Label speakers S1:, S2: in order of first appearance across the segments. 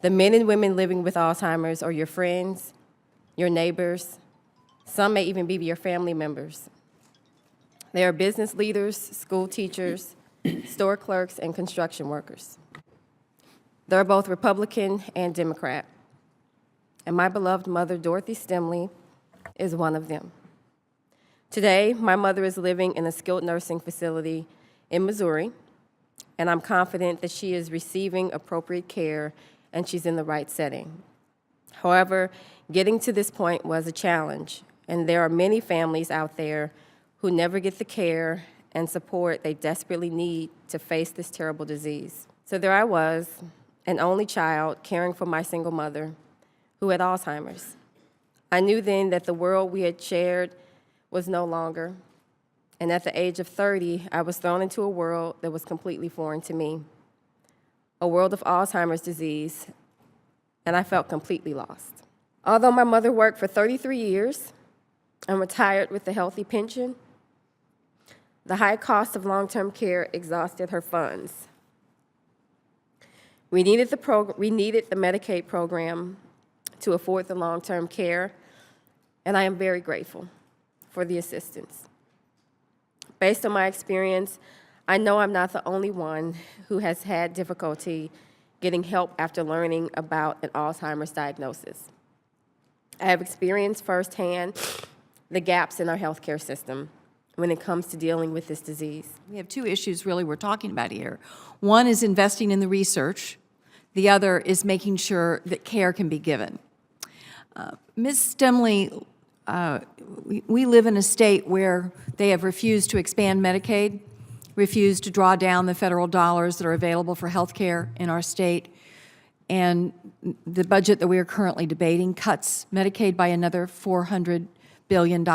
S1: The men and women living with Alzheimer's are your friends, your neighbors. Some may even be your family members. They are business leaders, school teachers, store clerks, and construction workers. They're both Republican and Democrat. And my beloved mother, Dorothy Stemley, is one of them. Today, my mother is living in a skilled nursing facility in Missouri, and I'm confident that she is receiving appropriate care and she's in the right setting. However, getting to this point was a challenge, and there are many families out there who never get the care and support they desperately need to face this terrible disease. So there I was, an only child caring for my single mother who had Alzheimer's. I knew then that the world we had shared was no longer, and at the age of 30, I was thrown into a world that was completely foreign to me, a world of Alzheimer's disease, and I felt completely lost. Although my mother worked for 33 years and retired with a healthy pension, the high cost of long-term care exhausted her funds. We needed the Medicaid program to afford the long-term care, and I am very grateful for the assistance. Based on my experience, I know I'm not the only one who has had difficulty getting help after learning about an Alzheimer's diagnosis. I have experienced firsthand the gaps in our healthcare system when it comes to dealing with this disease.
S2: We have two issues really we're talking about here. One is investing in the research. The other is making sure that care can be given. Ms. Stemley, we live in a state where they have refused to expand Medicaid, refused to draw down the federal dollars that are available for health care in our state, and the budget that we are currently debating cuts Medicaid by another $400 billion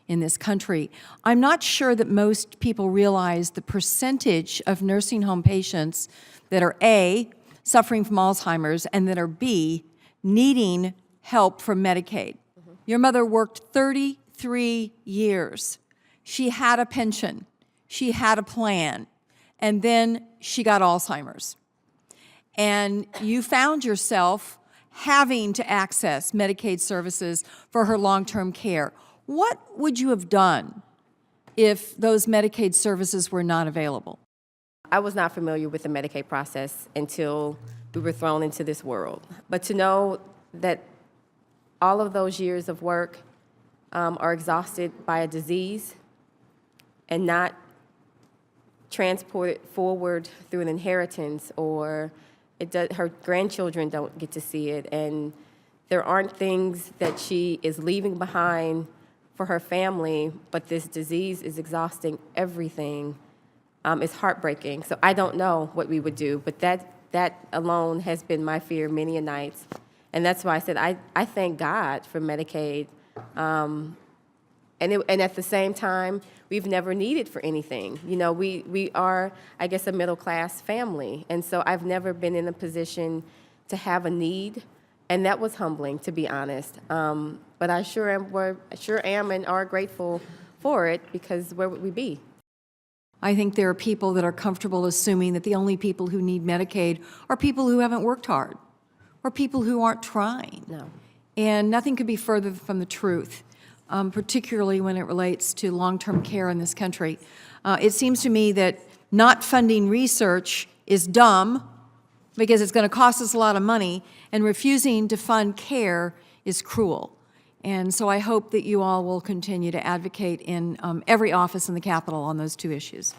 S2: in this country. I'm not sure that most people realize the percentage of nursing home patients that are A, suffering from Alzheimer's, and that are B, needing help from Medicaid. Your mother worked 33 years. She had a pension. She had a plan. And then she got Alzheimer's. And you found yourself having to access Medicaid services for her long-term care. What would you have done if those Medicaid services were not available?
S1: I was not familiar with the Medicaid process until we were thrown into this world. But to know that all of those years of work are exhausted by a disease and not transported forward through an inheritance, or her grandchildren don't get to see it, and there aren't things that she is leaving behind for her family, but this disease is exhausting everything. It's heartbreaking. So I don't know what we would do, but that alone has been my fear many a night. And that's why I said I thank God for Medicaid. And at the same time, we've never needed for anything. You know, we are, I guess, a middle-class family. And so I've never been in a position to have a need. And that was humbling, to be honest. But I sure am and are grateful for it, because where would we be?
S2: I think there are people that are comfortable assuming that the only people who need Medicaid are people who haven't worked hard or people who aren't trying.
S1: No.
S2: And nothing could be further from the truth, particularly when it relates to long-term care in this country. It seems to me that not funding research is dumb because it's going to cost us a lot of money, and refusing to fund care is cruel. And so I hope that you all will continue to advocate in every office in the Capitol on those two issues.